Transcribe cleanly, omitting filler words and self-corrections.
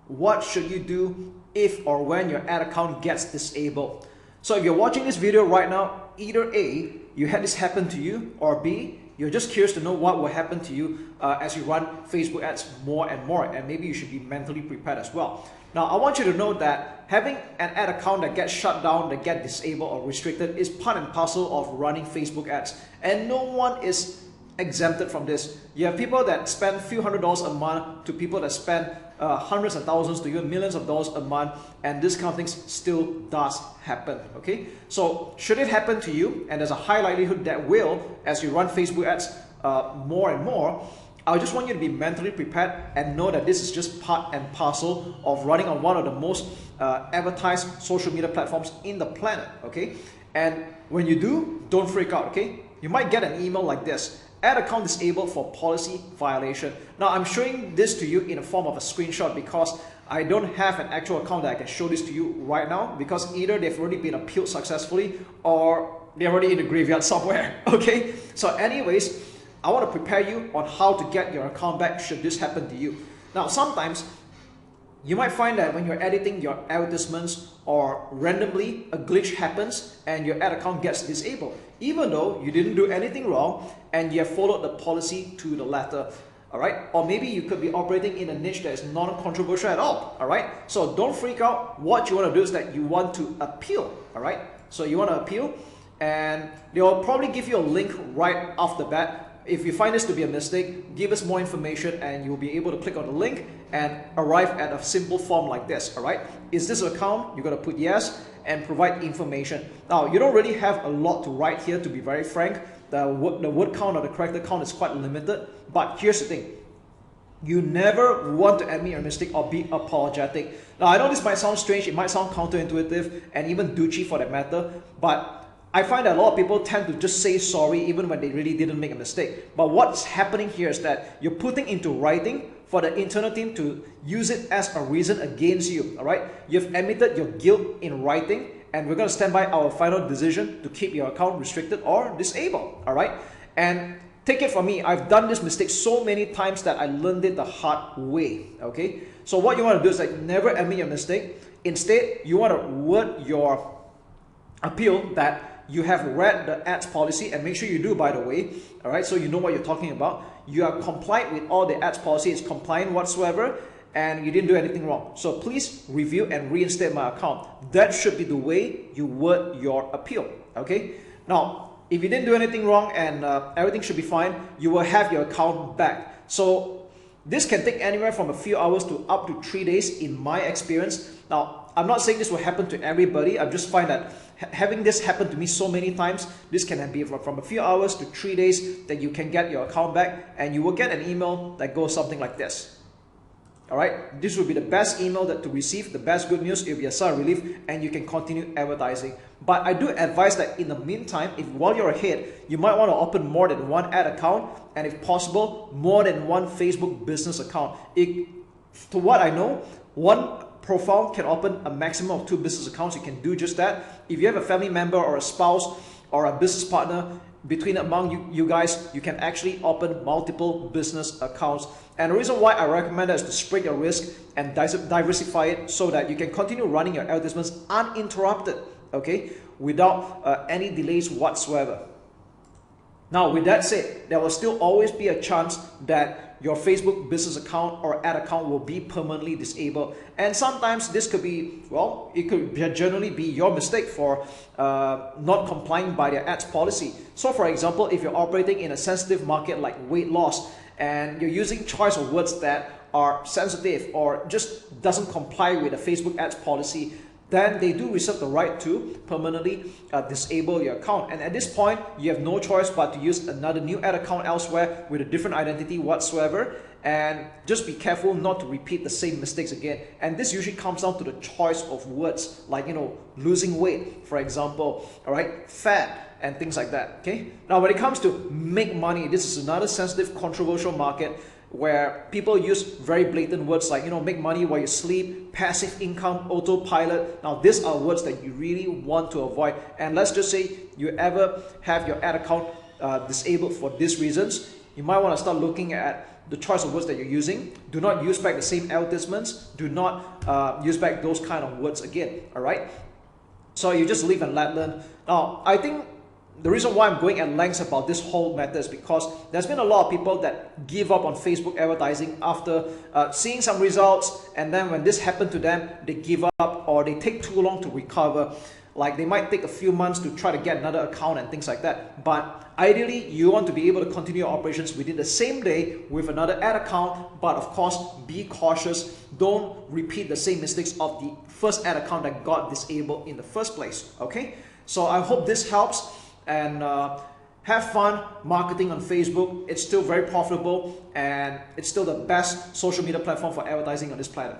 what should you do if or when your ad account gets disabled. So if you're watching this video right now, either A, you had this happen to you, or B, you're just curious to know what will happen to you as you run Facebook ads more and more, and maybe you should be mentally prepared as well. Now, I want you to know that having an ad account that gets shut down, that gets disabled or restricted is part and parcel of running Facebook ads, and no one is exempted from this. You have people that spend a few $100s a month to people that spend hundreds of thousands to even millions of dollars a month, and this kind of things still does happen. Okay, so should it happen to you, and there's a high likelihood that will as you run Facebook ads more and more, I just want you to be mentally prepared and know that this is just part and parcel of running on one of the most advertised social media platforms in the planet. Okay, and when you do, don't freak out. Okay, you might get an email like this: ad account disabled for policy violation. Now, I'm showing this to you in a form of a screenshot because I don't have an actual account that I can show this to you right now, because either they've already been appealed successfully or they're already in the graveyard somewhere. Okay, so anyways, I want to prepare you on how to get your account back should this happen to you. Now, sometimes you might find that when you're editing your advertisements or randomly a glitch happens and your ad account gets disabled, even though you didn't do anything wrong and you have followed the policy to the letter. All right, or maybe you could be operating in a niche that is non-controversial at all. All right, so don't freak out. What you want to do is that you want to appeal. All right, so you want to appeal, and they'll probably give you a link right off the bat. If you find this to be a mistake, give us more information and you'll be able to click on the link and arrive at a simple form like this. All right, is this an account? You're going to put yes and provide information. Now, you don't really have a lot to write here, to be very frank. The word count or the character count is quite limited, but here's the thing: you never want to admit your mistake or be apologetic. Now, I know this might sound strange, it might sound counterintuitive and even douchey for that matter, but I find that a lot of people tend to just say sorry even when they really didn't make a mistake. But what's happening here is that you're putting into writing for the internal team to use it as a reason against you. All right, you've admitted your guilt in writing, and we're going to stand by our final decision to keep your account restricted or disabled. All right, and take it from me, I've done this mistake so many times that I learned it the hard way. Okay, so what you want to do is like never admit your mistake. Instead, you want to word your appeal that you have read the ads policy, and make sure you do, by the way. All right, so you know what you're talking about. You are compliant with all the ads policy, it's compliant whatsoever, and you didn't do anything wrong. So please review and reinstate my account. That should be the way you word your appeal. Okay, now if you didn't do anything wrong and everything should be fine, you will have your account back. So this can take anywhere from a few hours to up to 3 days in my experience. Now, I'm not saying this will happen to everybody. I just find that having this happen to me so many times, this can be from a few hours to 3 days that you can get your account back, and you will get an email that goes something like this. All right, this will be the best email to receive, the best good news. It will be a sigh of relief, and you can continue advertising. But I do advise that in the meantime, if while you're ahead, you might want to open more than one ad account, and if possible, more than one Facebook business account. To what I know, one profile can open a maximum of 2 business accounts. You can do just that. If you have a family member or a spouse or a business partner, among you guys, you can actually open multiple business accounts. And the reason why I recommend that is to spread your risk and diversify it so that you can continue running your advertisements uninterrupted, okay, without any delays whatsoever. Now, with that said, there will still always be a chance that your Facebook business account or ad account will be permanently disabled. And sometimes this could be, well, it could generally be your mistake for not complying by their ads policy. So for example, if you're operating in a sensitive market like weight loss, and you're using choice of words that are sensitive or just doesn't comply with the Facebook ads policy, then they do reserve the right to permanently disable your account. And at this point, you have no choice but to use another new ad account elsewhere with a different identity whatsoever. And just be careful not to repeat the same mistakes again. And this usually comes down to the choice of words, like, losing weight, for example, all right, fat, and things like that. Okay. Now, when it comes to make money, this is another sensitive, controversial market where people use very blatant words like, make money while you sleep, passive income, autopilot. Now, these are words that you really want to avoid. And let's just say you ever have your ad account disabled for these reasons, you might want to start looking at the choice of words that you're using. Do not use back the same advertisements. Do not use back those kind of words again. All right. So you just live and let learn. Now, I think the reason why I'm going at lengths about this whole matter is because there's been a lot of people that give up on Facebook advertising after seeing some results, and then when this happened to them, they give up or they take too long to recover. Like they might take a few months to try to get another account and things like that. But ideally, you want to be able to continue your operations within the same day with another ad account. But of course, be cautious. Don't repeat the same mistakes of the first ad account that got disabled in the first place. Okay? So I hope this helps, and have fun marketing on Facebook. It's still very profitable, and it's still the best social media platform for advertising on this planet.